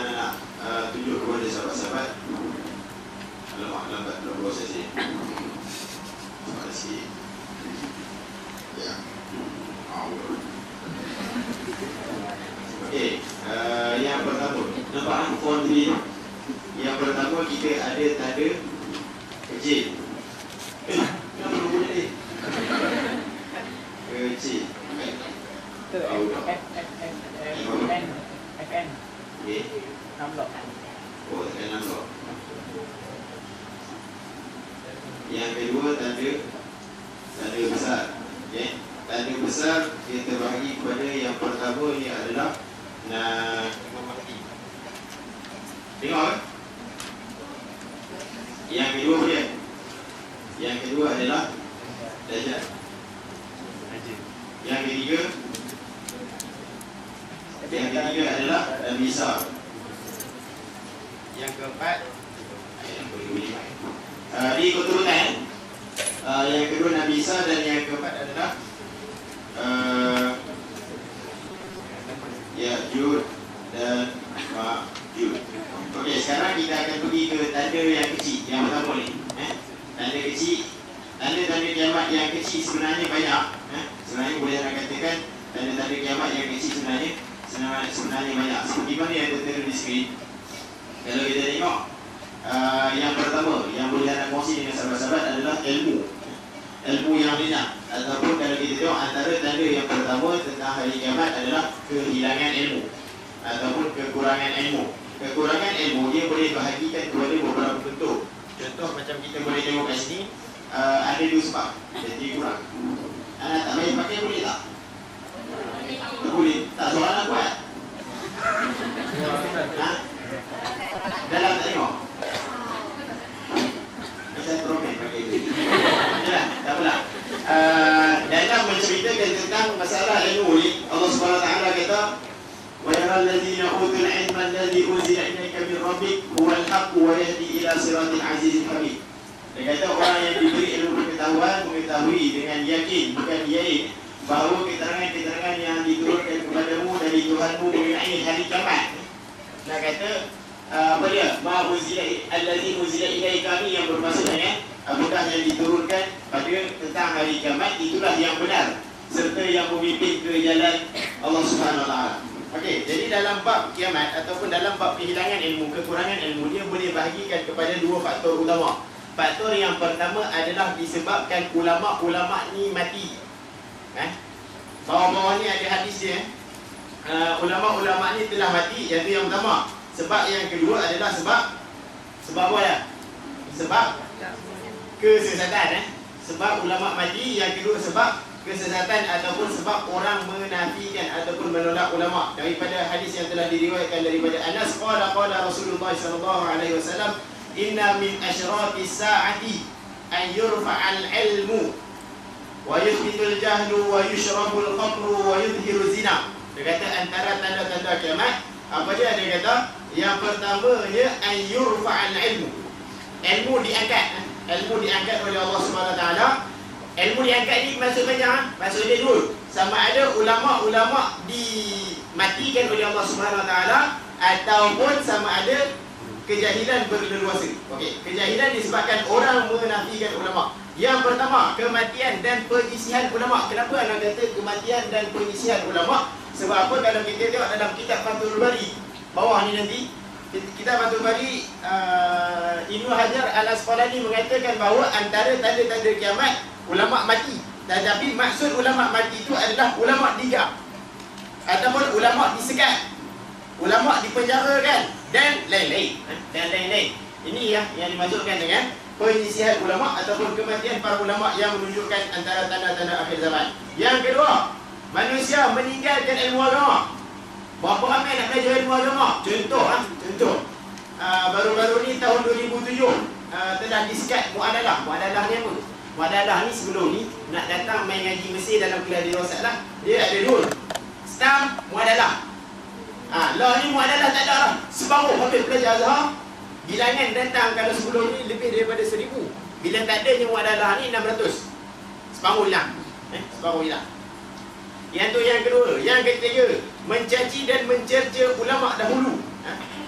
yang nak tunjuk kepada sahabat-sahabat. Alamak, lambat pula proses ni. Terima kasih. Ya. Okey, yang pertama, nampak font ni. Yang pertama kita ada tanda kecil. Kenapa bunyi ni? Kecil. FN. Okey. 6 blok. Oh, tekan 6 blok. Yang kedua tanda besar. Okey. Tanda besar kita bagi kepada yang pertama ni adalah Imam Mahdi. Tengok kan? Yang kedua dia. Yang kedua adalah Dajjal. Yang ketiga adalah Nabi Isa. Yang keempat di keturunan. Yang kedua Nabi Isa dan yang keempat adalah Ya'juj dan Ma'juj. Okey, sekarang kita akan pergi ke tanda yang kecil, yang pertama ni. Tanda kecil, tanda-tanda kiamat yang kecil sebenarnya banyak. Sebenarnya boleh nak katakan tanda-tanda kiamat yang kecil sebenarnya banyak. Seperti mana yang tertera di skrin. Kalau kita tengok, yang pertama yang boleh nak kongsi dengan sahabat-sahabat adalah ilmu yang banyak. Ataupun kalau kita tengok antara tanda yang pertama tentang hari kiamat adalah kehilangan ilmu ataupun kekurangan ilmu. Kekurangan ilmu dia boleh bahagikan kepada beberapa bentuk. Contoh macam kita boleh tengok kat sini, ada dua sebab jadi kurang. Anak tak baik pakai boleh tak? Tak boleh. Tak soalan aku kan? Dalam tak tengok? Macam problem pakai itu. Yalah, tak apalah. Dalam menceritakan tentang masalah ilmu ni, Allah SWT kata, وَيَرَى الَّذِينَ أُوتُوا الْعِلْمَ الَّذِي أُنْزِلَ إِلَيْكَ مِنْ رَبِّكَ هُوَ الْحَقُّ وَيَهْدِي إِلَى صِرَاطِ الْعَزِيزِ الْحَمِيدِ. Dia kata orang yang diberi ilmu pengetahuan mengetahui dengan yakin, bukan yakin, bahawa keterangan-keterangan yang diturunkan kepadamu dari Tuhanmu mengenai hari kiamat. Dia kata apa dia? Ma unzila allazi unzila ilaika ni yang bermaksud dengan apakah yang diturunkan pada tentang hari kiamat itulah yang benar serta yang memimpin ke jalan Allah Subhanahu Wa Taala. Okey, jadi dalam bab kiamat ataupun dalam bab kehilangan ilmu, kekurangan ilmu, dia boleh bahagikan kepada dua faktor utama. Faktor yang pertama adalah disebabkan ulama-ulama ni mati. Bawah-bawah ni ada hadis dia. Ulama-ulama ni telah mati, iaitu yang pertama. Sebab yang kedua adalah sebab apa ya? Sebab kesesatan. Sebab ulama mati, yang kedua sebab kesesatan ataupun sebab orang menafikan ataupun menolak ulama. Daripada hadis yang telah diriwayatkan daripada Anas, qala Rasulullah sallallahu alaihi wasallam, inna min asyratis sa'ati an yurfa'al ilmu wa yuthbitul jahlu wa yushrabul khamru wa yudhiru zina. Dia kata antara tanda-tanda kiamat apa dia? Dia kata yang pertamanya an yurfa'al ilmu. Ilmu diangkat. Ilmu diangkat oleh Allah Subhanahu Wa Taala. Ilmu diangkat ni maksudnya dulu sama ada ulama-ulama dimatikan oleh Allah Subhanahu Wa Taala ataupun sama ada kejahilan berleluasa. Okey, kejahilan disebabkan orang menafikan ulama. Yang pertama, kematian dan penyisihan ulama. Kenapa anda kata kematian dan penyisihan ulama? Sebab apa? Kalau kita tengok dalam kitab Fathul Bari, bawah ni nanti, kitab Fathul Bari, Ibnu Hajar Al-Asqalani mengatakan bahawa antara tanda-tanda kiamat ulama mati. Tetapi maksud ulama mati itu adalah ulama digap ataupun ulama disekat, ulama dipenjarakan dan lain-lain. Ini ya yang dimaksudkan dengan penyisihan ulama ataupun kematian para ulama yang menunjukkan antara tanda-tanda akhir zaman. Yang kedua, manusia meninggalkan ilmu agama. Berapa ramai nak belajar ilmu agama? Contoh, baru-baru ni tahun 2007 telah disekat muadalah. Muadalah ni apa? Muadalah ni sebelum ni nak datang main ngaji Mesir dalam kelas di Rosalah, dia ada rule stamp muadalah. Lah ni muadalah tak ada lah. Separuh habis pelajar Azhar, bilangan datang kalau sebelum ni lebih daripada 1000. Bila tak adanya muadalah ni 600. Separuh hilang. Separuh hilang. Yang tu yang kedua. Yang ketiga, mencaci dan mencerca ulama dahulu.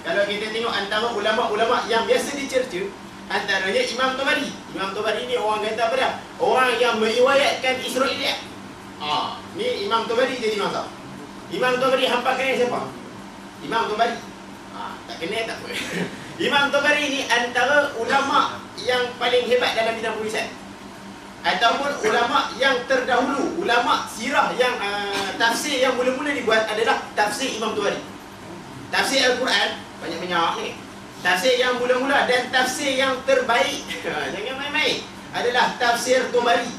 Kalau kita tengok antara ulama-ulama yang biasa dicerca, antaranya Imam Tabari. Imam Tabari ni orang kata apa dah? Orang yang meriwayatkan Israiliyat. Ni Imam Tabari jadi mazhab. Imam Tabari hampa kenal siapa? Imam Tabari. Tak kenal tak apa. Imam Tabari ni antara ulama yang paling hebat dalam bidang tulisan. Ataupun ulama yang terdahulu, ulama sirah yang tafsir yang mula-mula dibuat adalah tafsir Imam Tabari. Tafsir Al-Quran banyak-banyak ni. Tafsir yang mula-mula dan tafsir yang terbaik jangan main-main adalah tafsir Tabari.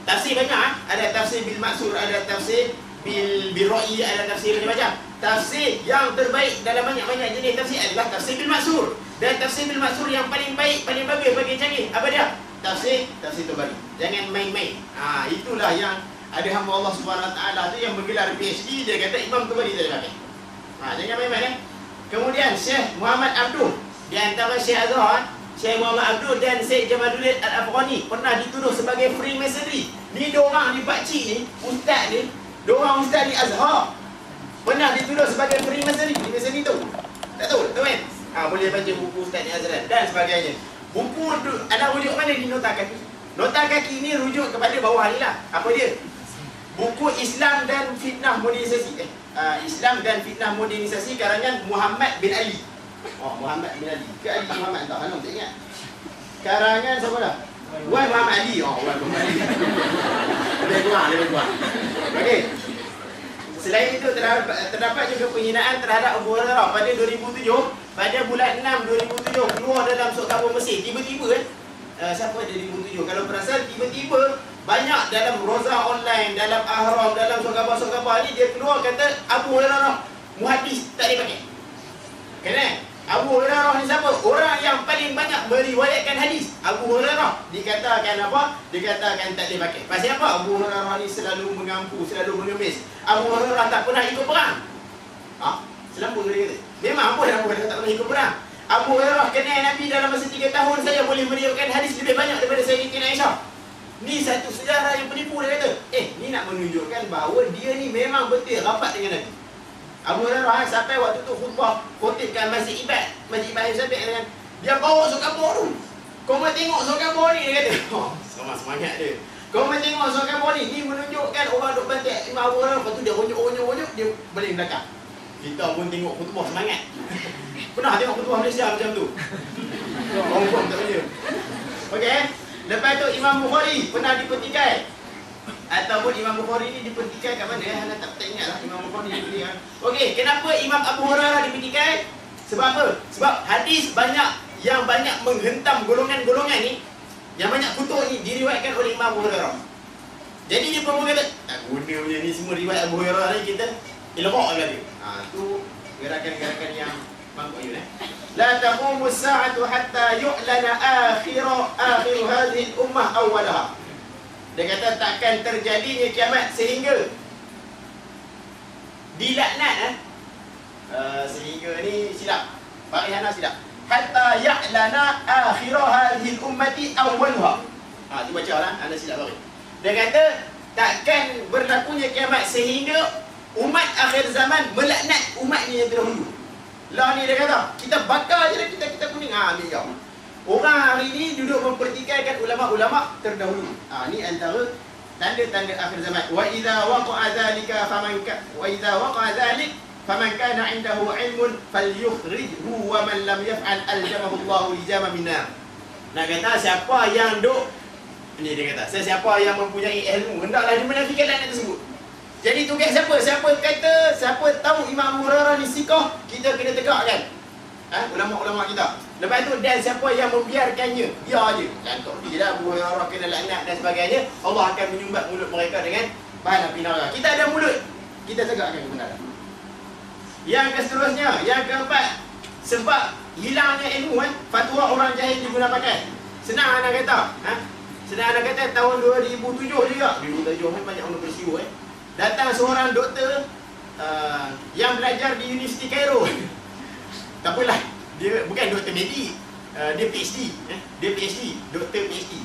Tafsir banyak, ada tafsir bil maksur, ada tafsir bil ra'i, ada tafsir macam-macam. Tafsir yang terbaik dalam banyak-banyak jenis tafsir adalah tafsir bil maksur. Dan tafsir bil maksur yang paling baik, paling bagus, paling canggih, apa dia? Tafsir Tabari. Jangan main-main. Itulah yang ada hamba Allah Subhanahu Wa Taala tu yang menggelar PhD, dia kata Imam Tabari tak pakai. Jangan main-main Kemudian Syekh Muhammad Abdul, di antara Syekh Azhar, Syekh Muhammad Abdul dan Syekh Jamaluddin Al-Afghani pernah dituduh sebagai Freemasonry. Ni diorang ni pakcik ni, ustaz ni, diorang ustaz di Azhar, pernah dituduh sebagai Freemasonry. Freemasonry tu tak tahu kan? Boleh baca buku Ustaz ni Azlan dan sebagainya. Buku tu ada rujuk mana di nota kaki? Nota kaki ni rujuk kepada bawah ni lah. Apa dia? Buku Islam dan Fitnah Modernisasi. Islam dan Fitnah Modernisasi karangan Muhammad bin Ali. Muhammad bin Ali. Ke Ali Muhammad tak? Halang tak ingat. Karangan siapa dah? Wan Muhammad Ali. Wan Muhammad Ali. Lebih kurang. Okey. Selain itu terdapat juga penghinaan terhadap Abu Hurairah pada 2007. Pada bulan 6 2007 keluar dalam surat khabar Mesir. Tiba-tiba siapa ada 2007? Kalau perasan tiba-tiba banyak dalam Roza Online, dalam Ahram, dalam surat khabar ni dia keluar kata Abu Hurairah muhadis tak dipakai. Kenapa? Abu Hurairah ni siapa? Orang yang paling banyak meriwayatkan hadis. Abu Hurairah dikatakan apa? Dikatakan tak boleh pakai. Pasal apa? Abu Hurairah ni selalu mengampu, selalu mengemis. Abu Hurairah tak pernah ikut perang. Selampung dia kata. Memang pun Abu Hurairah tak pernah ikut perang. Abu Hurairah kenal Nabi dalam masa 3 tahun, saya boleh meriwayatkan hadis lebih banyak daripada Sayyidatina Aisyah. Ni satu sejarah yang penipu, dia kata. Ni nak menunjukkan bahawa dia ni memang betul rapat dengan Nabi. Abu Hurairah sampai waktu tu khutbah khotibkan Masjid Ibad Sabit dengan dia bawa surat khabar tu. Kau mau tengok surat khabar ni, dia kata. Semangat dia. Kau mau tengok surat khabar ni menunjukkan orang duk bantai Imam Abu Hurairah, lepas tu dia onyok dia balik belakang. Kita pun tengok khutbah semangat. Pernah tengok khutbah Malaysia macam tu? Confirm tak punya. Okey. Lepas tu Imam Bukhari pernah dipertikai. Ataupun Imam Bukhari ni dipertikai kat mana? Hana tak ingat lah Imam Bukhari dipertikai. Okey, kenapa Imam Abu Hurairah dipertikai? Sebab apa? Sebab hadis yang banyak menghentam golongan-golongan ni, yang banyak kutuk ni diriwayatkan oleh Imam Abu Hurairah. Jadi dia pun kata, tak guna punya ni semua riwayat Abu Hurairah ni kita ilmu' lah dia. Tu gerakan-gerakan yang mangkuk you La taqumu as-sa'atu hatta yu'lana akhiru hadhihi al-ummah awwalaha. Dia kata takkan terjadinya kiamat sehingga dilaknat sehingga ni silap. Farihana silap. Hatta ya'lana akhiru hadhihi al-ummati awwalaha. Tu bacalah, anda silap bagi. Dia kata takkan berlakunya kiamat sehingga umat akhir zaman melaknat umatnya yang terdahulu. Lah ni dia kata, kita bakar je lah, kita kuning. Ni kau. Orang hari ni duduk mempertikaikan ulama-ulama terdahulu. Ni antara tanda-tanda akhir zaman. Wa idza waqa'a dzalika faman kana 'indahu 'ilmun falyukhrijhu wa man lam yaf'al aljamahu Allahu lijama minar. Nak kata siapa yang ni dia kata, siapa yang mempunyai ilmu hendaklah dia menafikan laknat tersebut. Jadi tugas siapa? Siapa tahu Imam Abu Hurairah ni sikah, kita kena tegakkan. Ulama-ulama kita. Lepas tu dan siapa yang membiarkannya, biar je. Contoh dia dah Abu Hurairah kena laknat dan sebagainya, Allah akan menyumbat mulut mereka dengan bahan api neraka. Kita ada mulut, kita tegakkan kebenaran. Yang seterusnya, yang keempat, sebab hilangnya ilmu fatwa orang jahil diguna pakai. Senang anak kata, senang anak kata tahun 2007 juga. 2007 banyak orang bersiu Datang seorang doktor yang belajar di Universiti Cairo. Tak apalah, dia bukan doktor medik, dia PhD, doktor PhD.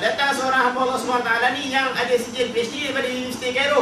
Datang seorang hamba Allah SWT ni yang ada sijil PhD daripada Universiti Cairo.